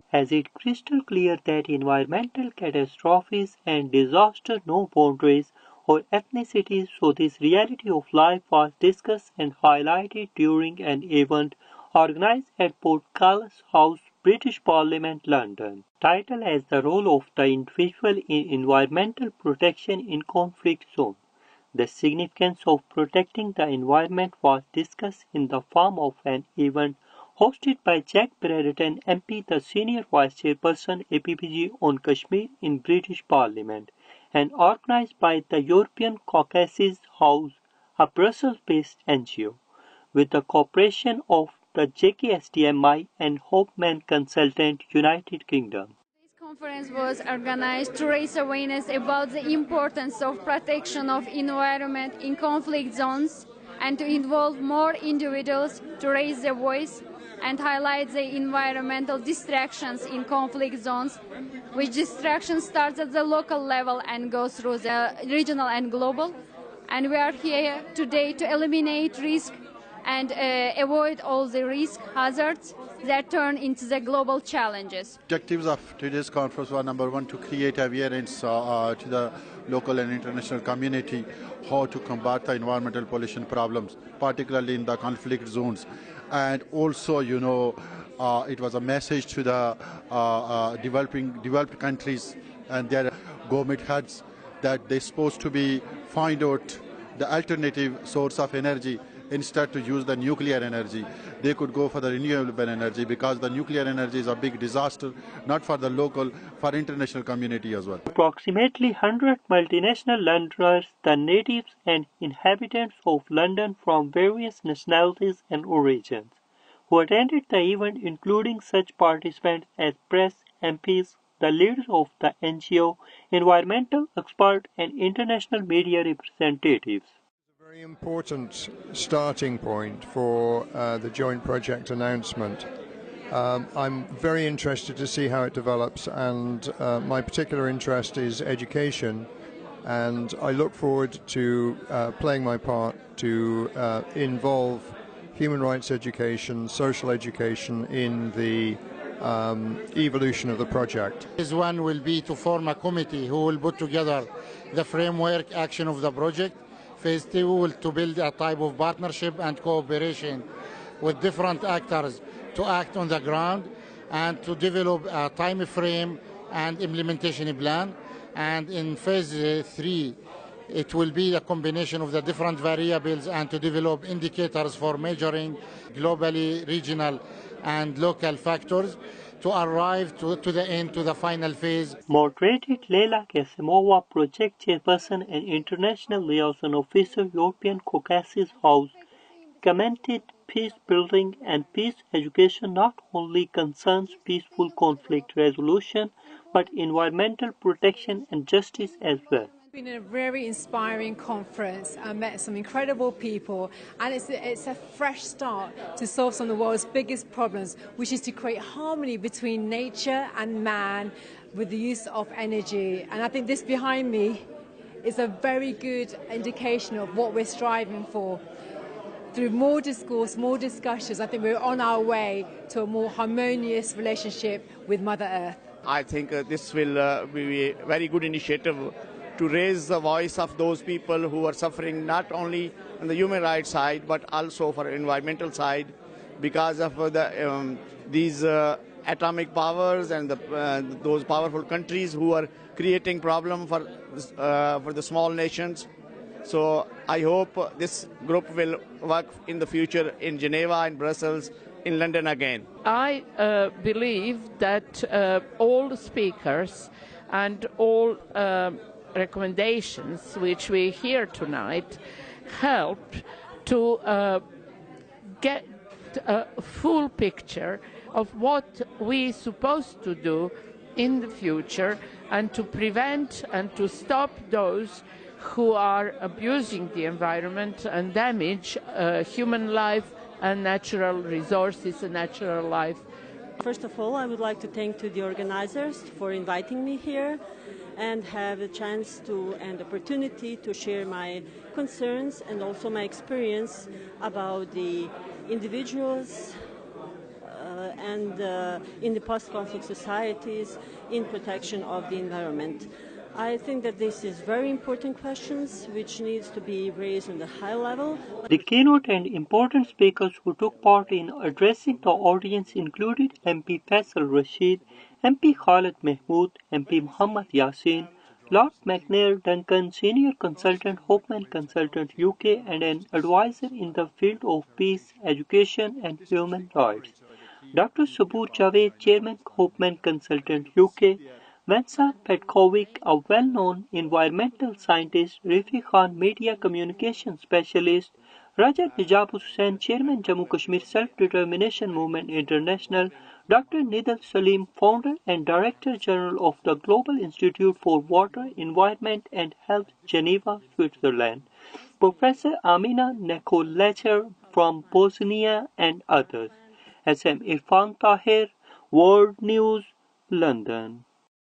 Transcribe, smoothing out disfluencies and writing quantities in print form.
has it crystal clear that environmental catastrophes and disaster know boundaries or ethnicities, so this reality of life was discussed and highlighted during an event organized at Portcullis House, British Parliament, London. Title as the role of the individual in environmental protection in conflict zones. The significance of protecting the environment was discussed in the form of an event hosted by Jack Brereton MP, the Senior Vice Chairperson APPG on Kashmir in British Parliament, and organised by the European Caucasus House, a Brussels-based NGO, with the cooperation of the JKSDMI and Hopeman Consultant, United Kingdom. This conference was organized to raise awareness about the importance of protection of environment in conflict zones and to involve more individuals to raise their voice and highlight the environmental distractions in conflict zones, which distraction starts at the local level and goes through the regional and global. And we are here today to eliminate risk and avoid all the risk hazards that turn into the global challenges. Objectives of today's conference were number one, to create awareness to the local and international community how to combat the environmental pollution problems, particularly in the conflict zones. And also, it was a message to the developed countries and their government heads that they're supposed to find out the alternative source of energy. Instead to use the nuclear energy, they could go for the renewable energy, because the nuclear energy is a big disaster, not for the local, for international community as well. Approximately 100 multinational Londoners, the natives and inhabitants of London from various nationalities and origins, who attended the event, including such participants as press, MPs, the leaders of the NGO, environmental experts, and international media representatives. Very important starting point for the joint project announcement. I'm very interested to see how it develops, and my particular interest is education, and I look forward to playing my part to involve human rights education, social education in the evolution of the project. Phase one will be to form a committee who will put together the framework action of the project. Phase 2 will to build a type of partnership and cooperation with different actors to act on the ground and to develop a time frame and implementation plan. And in phase 3, it will be a combination of the different variables and to develop indicators for measuring globally, regional and local factors to arrive to the end, to the final phase. Moderated Leyla Gasimova, Project Chairperson and International Liaison Officer, European Caucasus House, commented peace building and peace education not only concerns peaceful conflict resolution, but environmental protection and justice as well. It's been a very inspiring conference. I met some incredible people, and it's a fresh start to solve some of the world's biggest problems, which is to create harmony between nature and man with the use of energy. And I think this behind me is a very good indication of what we're striving for. Through more discourse, more discussions, I think we're on our way to a more harmonious relationship with Mother Earth. I think this will be a very good initiative to raise the voice of those people who are suffering not only on the human rights side but also for environmental side because of these atomic powers and those powerful countries who are creating problem for the small nations. So I hope this group will work in the future in Geneva, in Brussels, in London again. I believe that all speakers and all recommendations which we hear tonight help to get a full picture of what we're supposed to do in the future and to prevent and to stop those who are abusing the environment and damage human life and natural resources and natural life. First of all, I would like to thank to the organizers for inviting me here and have a chance to and opportunity to share my concerns and also my experience about the individuals and in the post-conflict societies in protection of the environment. I think that this is very important questions which needs to be raised on the high level. The keynote and important speakers who took part in addressing the audience included MP Faisal Rashid, MP Khalid Mahmood, MP Muhammad Yasin, Lord McNair Duncan, Senior Consultant, Hoffman Consultant UK and an advisor in the field of peace, education and human rights. Dr. Sabur Javed, Chairman, Hoffman Consultant UK, Vansa Petkovic, a well-known environmental scientist, Rifi Khan, Media Communication Specialist, Raja Hijab Hussain, Chairman, Jammu Kashmir Self-Determination Movement International, Dr. Nidal Salim, Founder and Director General of the Global Institute for Water, Environment and Health, Geneva, Switzerland, Professor Amina Nekolacher from Bosnia and others. SM Irfan Tahir, World News, London.